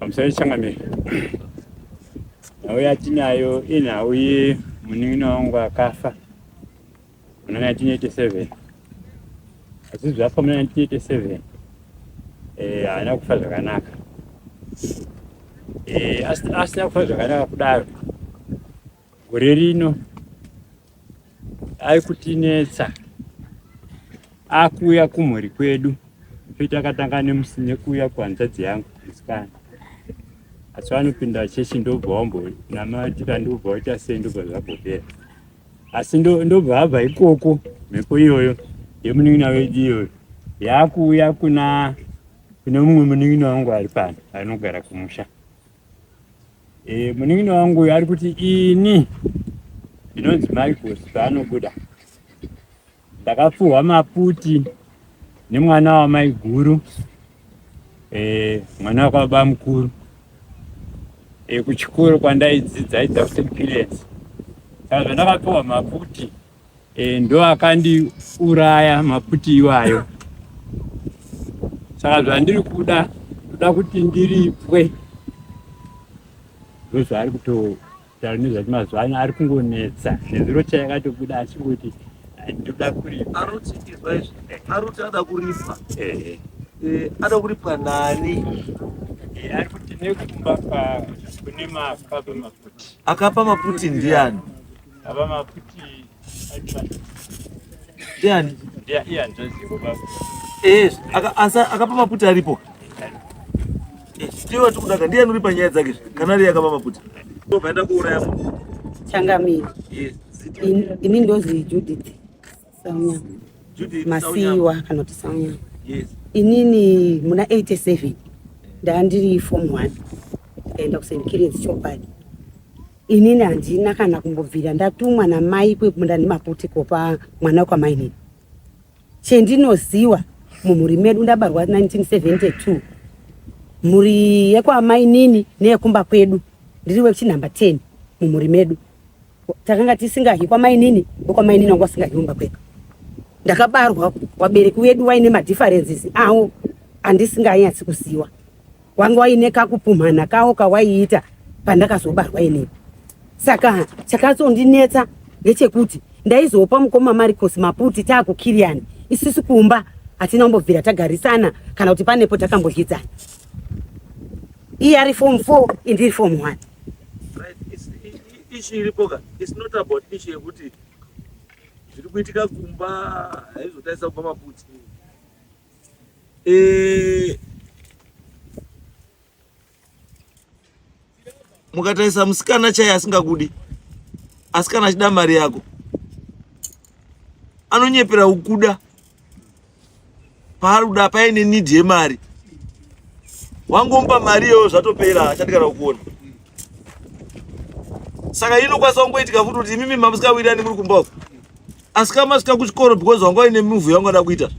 pamusoro changamiro nhau yatinayo inhau yemunin'ina wangu akafa muna 1987 asi zvafa muna 1987 haana kufa zvakanaka asina kufa zvakanaka kudaro gore rino ari kutinetsa akuuya kumhuri kwedu takatanga nekuuya kuhanzvadzi yangu musikana asi vanopinda chechi ndobva wambonamatira ndobva waita sei ndobva zvabvopera asi ndobva abva ikoko mhepo iyoyo yemunin'ina wedu iyoyo yakuuya kune mumwe munin'ina wangu ari pano anogara kumusha. Munin'ina wangu ari kuti ini ndinonzi Marcos paanobuda ndakapfuhwa maputi nemwana wamai guru mwana wakababa mukuru kuchikoro kwandaidzidza aidza St. Pilates. Saka zvandakapiwa maputi ndo akandiuraya maputi iwayo. Saka zvandiri kuda kuti ndiripwe ndozvaari kutotaura nezvati mazuva ano ari kungonetsa nezuro chayakatobuda achingoti ndoda kuripa. Aroti ada kuripa. Ada kuripa nani? Ari kuti nekumba kune makapa maputi. Akapa maputi ndiani? Apa maputi ndiani? Iya ndozivo baba. Akapa maputi aripo. Ndiwe tikudaka ndiani uri panyaya dzake kana ari akapa maputi. Ndobva kuuraya munhu. Changamiro. Ini ndozi Judith Saunya. Judith Masiwa kana kuti Saunya. Yes. Inini muna 87 ndandiri form 1 ndaenda kuSt. Kirenzi Chopadi. Inini handina kana kumbobvira ndatumwa namai kwekunda nemaputi kopa mwana kwamainini. Chendinoziwa mumhuri medu ndabarwa 1972. Mhuri yekwamainini neyekumba kwedu ndiri wechinhamba 10 mumhuri medu. Takanga tisingahi kwamainini kwamainini wangu asingahi kumba kwedu. Ndakabarwa wabereki wedu waine madifferences awo andisinganyatsi kuziwa. Wangu waine kakupumhana kawo kawaiita pandakazobarwa inepo. Saka chakazondinetsa ngechekuti ndaizopa mukoma Marcos maputi taakukiriani isusu kumba hatina kumbobvira tagarisana kana kuti panepo takambodyidzana. Iye ari form 4 indiri form 1. Right, issue iripoka. It's not about issue yekuti zviri kuitika kumba haizotaisa kupa maputi. Mukataisa musikana chai asingakudi, asikana achida mari yako, anonyepera kukuda paari kuda paine need yemari. Wangompa mari iyo zvatopera achatikana kukuona. Saka inokwanisa kungoitika futi kuti mimi mamusikawirirani muri kumba uko. Asikamasvika kuchikoro because wanga ine muvhu yaungada kuita.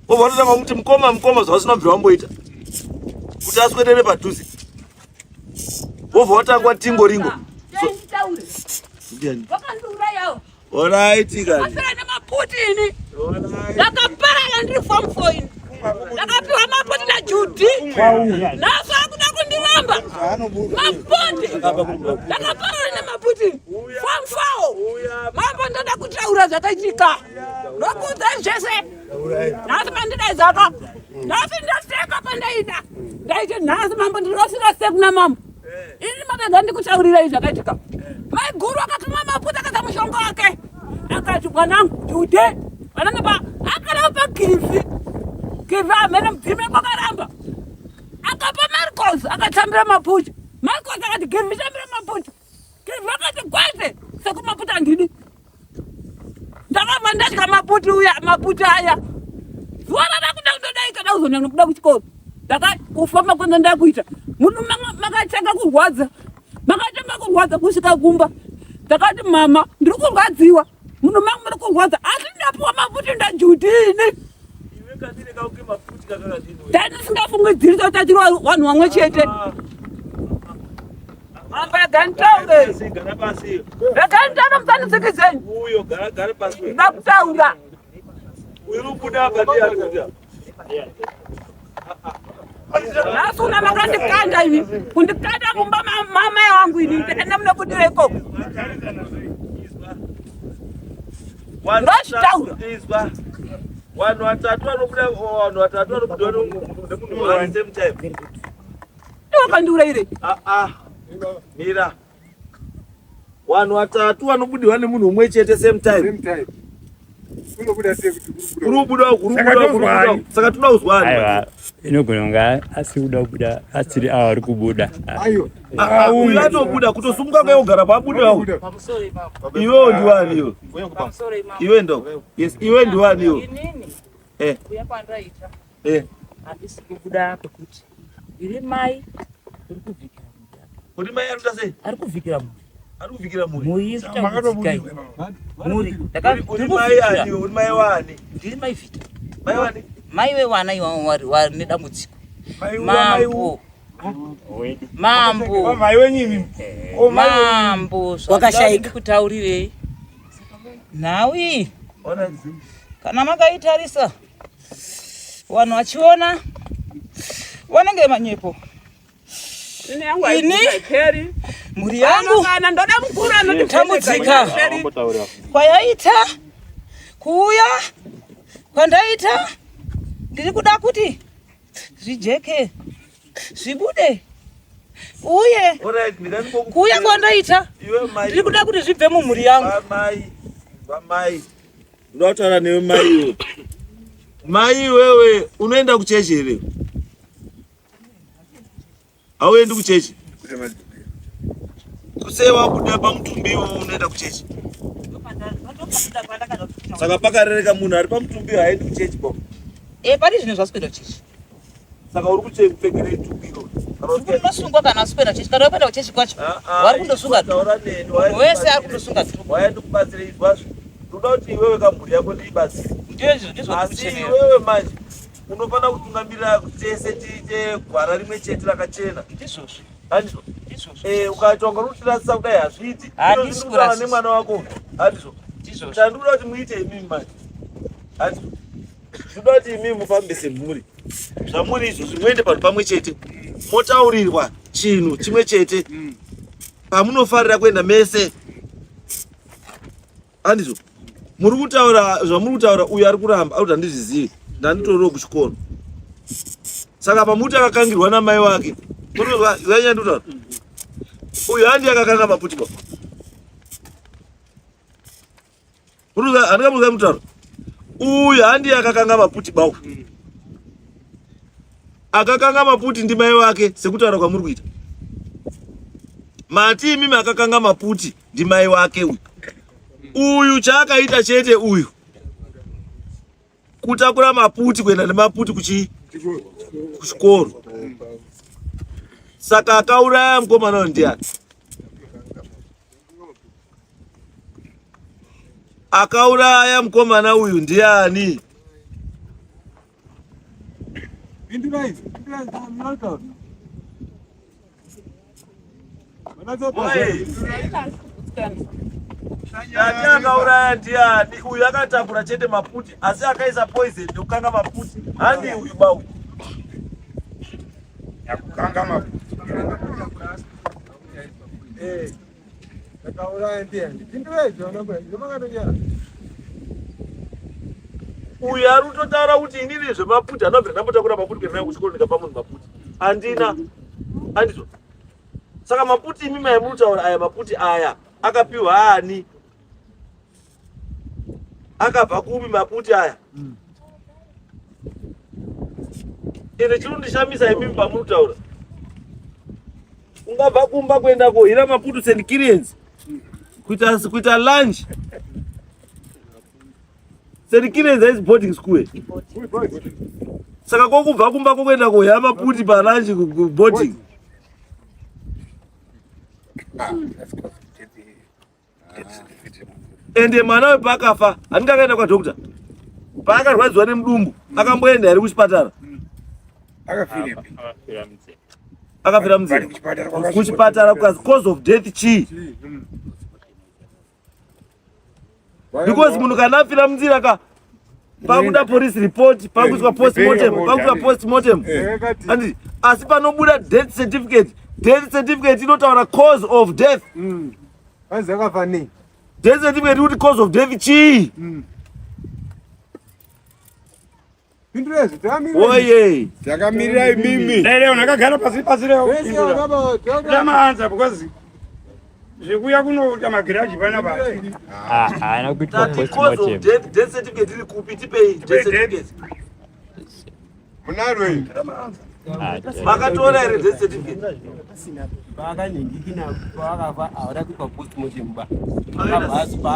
Obva watotanga kuti mukoma zvasina bvira wamboita kuti aswedere padhuze. Obva watangwa tingoringo. Alright, guys. Asira nemaputi ini. Ndakaparara ndiri form 4 ini. Ndakapiwa maputi naJudi. Naso akuda kundiramba. Maputi. Ndakaparara nemaputi. Form 4. Mambo ndoda kutaura zvakaitika. Ndokuudza zvese. Nhasi pandidaizaka. Nhasi ndaseka pandaida. Ndaiti nhasi mambo ndinosvika sei kuna mambo. Ini mabega ndikutaurira izvi zvakaitika. Mai guru akatuma maputi akaisa mushonga wake. Akati mwanangu Judi. Vananga pa akala pa Givi. Givi amene mdzime kwakaramba. Akapa Marcos akatambira maputi. Marcos akati Givi tambira maputi. Givi akati kwete sekumaputi andidi. Ndakabva ndatya maputi aya. Zuva radakuda kutodaika ndakuzonya nokuda kuchikoro. Ndakufamba kwenza ndakuita. Munhu makatanga kurwadza kusvika kumba. Ndakati mama ndiri kurwadziwa. Munhu mangu muri kurwadza asi ndapiwa maputi naJudi ini. Ndisingafungidziri kuti vanhu vamwe chete. Mabega ntaure. Bega ntaure musanitsikizeni. Ndakutaura. Uri kuda apa ndiye ari kuda? Naso una makandikanda ini. Kundikanda kumba mama yangu ini. Ndikaenda munobudira ikoko. Izwa. Vanhu vatatu vanobuda nemunhu wani same time. Wakandura ire. Mira. Vanhu vatatu vanobudirwa nemunhu umwe chete same time. Kurubuda. Saka toda kuzwani. Aiwa, inogona kunga asiri kuda kubuda, asiri ari kubuda. Uyu atobuda kutosumuka kwekugara pabudawo. Iwewo ndiwani iwe? Iwe ndo. Yes, iwe ndiwani iwe? Kuya kwandaita. Handisi kubuda kwekuti. Iri mai uri kuvhikira muri. Kuti mai ari kuita sei? Ari kuvhikira muri. Ari kuvhikira muri. Muri iri muri. Uri mai ani? Uri mai wani? Ndiri mai Vita. Mai wani? Mai wewana iwawo wari nedambudziko. Mambo. Mai wenyimi. Mambo. Wakashayika. Kutaurirei. Nawi. Kana makaitarisa. Vanhu vachiona vanenge manyepo. Ini muri yangu tambudzika kwayaita kuuya kwandaita ndiri kuda kuti zvijeke zvibude uye kuuya kwandaita ndiri kuda kuti zvibve mumhuri yangu. Mai ndotaura newe mai. Mai wewe unoenda kuchechi here? Hauendi kuchechi? Kusei wabuda pamutumbiwo unoenda kuchechi? Saka pakarereka munhu ari pamutumbiwo haendi kuchechi po? Pari zvinhu zvasweda kuchechi. Saka uri kupfekere tumbiro? Unosungwa kana asweda kuchechi. Kana wapenda kuchechi kwacho wari kundosunga dhuku. Wese ari kundosunga dhuku. Waenda kubatsira izvazvo. Ndoda kuti iwewe kamhuri yako ndiibatsire. Asi iwewe manje unofanira kutungamirira tese tiite gwara rimwe chete rakachena. Ndizvozvo. Handizvo? Ukatonga rutirasisa kudai hazviiti. Ndinotaura nemwana wako. Handizvo? Chandinoda kuti muite imimi manje. Handizvo? Ndinoda kuti imimi mufambe semhuri. Zvamuri izvozvi muende panhu pamwe chete. Motaurirwa chinhu chimwe chete. Pamunofarira kuenda mese. Handizvo? Muri kutaura zvamuri kutaura uyu ari kuramba auti handizvizivi ndanditoriwo kuchikoro. Saka pamuti akakangirwa namai wake zanyanya ndikutaura uyu handi akakanga maputi ba handikamuziva mutaura uyu handi akakanga maputi bau akakanga maputi ndi mai wake sekutaura kwamuri kuita. Mati imimi akakanga maputi ndi mai wake uyu chaakaita chete uyu kutakura maputi kuenda nemaputi kuchikoro. Saka akauraya mukomana uyu ndiani? Akauraya mukomana uyu ndiani? Ndati akauraya ndiani? Uyu akatakura chete maputi asi akaisa poison yokukanga maputi. Handi uyu bau yakukanga maputi. Akauraya ndiani? Uyu ari kutotaura kuti inini zvemaputi anobva ndambotakura maputi kuenda kuchikoro ndikapa munhu maputi. Handina. Handizvo? Saka maputi imimi ayamurutaura aya maputi aya akapiwa ani? Akabva kupi maputi aya? Ine chinondishamisa imimi pamurutaura. Ungabva kumba kuenda kohira maputi St. Kiriens kuita lunch. St. Kiriens is boarding school. Saka kokubva kumba kuenda kohira maputi pa lunch boarding. Ende mwana wepakafa handingakaenda kwadhokta paakarwadziwa nemudumbu akamboenda here kuchipatara. Akafira munzira kuchipatara kukazi cause of death chii? Because munhu kana afira munzira pakuda police report, pakuiswa postmortem. Andi asi panobuda death certificate. Death certificate inotaura cause of death. Kwanza kafa nini? Death certificate kuti cause of death chii? Pindurezo, oye. Takamira mimi. Leo nakagara pasi leo. Tamanza because zvikuya kunoita magiraji pana basi. Nakuitwa postmortem. Death certificate iri kupi tipei death certificate. Munarwe. Makatora ere death certificate. Vakanyengikina pavakafa havada kuitwa postmortem ba.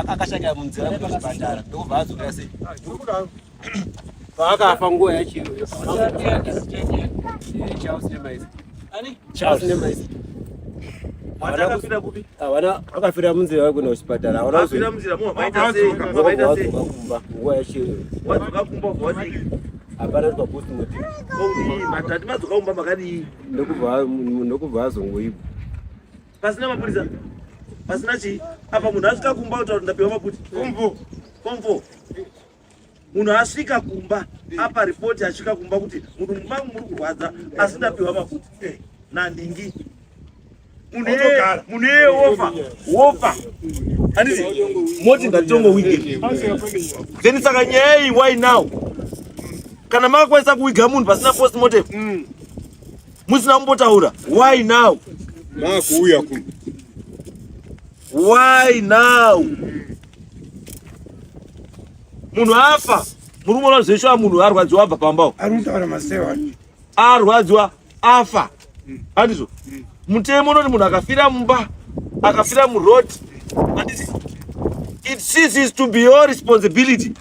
Akashanya munzira kuzvipatara ndokubva azoka sei. Pavakafa nguva yachiro. Charles Nemaisi. Vakafira munzira vakuenda kuchipatara. Vakafira munzira maita sei? Nguva yachiro. Wadzoka vhoti. Hapana kuitwa postmortem. Matatu madzoka kumba makadii. Ndokubva azongoibva. Pasina mapurisa. Pasina chii? Apa munhu asvika kumba kutaura kuti ndapiwa maputi. Komvo. Munhu asvika kumba apa ripoti asvika kumba kuti munhu mumangu muri kurwadza asi ndapiwa maputi. Nandingi. Munhu yeye wofa. Handiti moti ngatitongo wige. Then saka nyaya iyi why now? Kana makakwanisa kuiga munhu pasina postmortem. Musina kumbotaura. Why now? Makuuya ku. Why now? Munhu afa. Muri kuona zvesho munhu arwadziwa abva pambao. Arutaura masewa. Arwadziwa afa. Handizvo. Mutemo unoti munhu akafira mumba, akafira muroad. Handiti. It ceases to be your responsibility.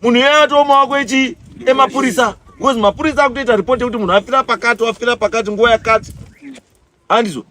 Munhu yeye atoma wako echi emapurisa. Because mapurisa akutoita report kuti munhu afira pakati nguva yakati. Handizvo.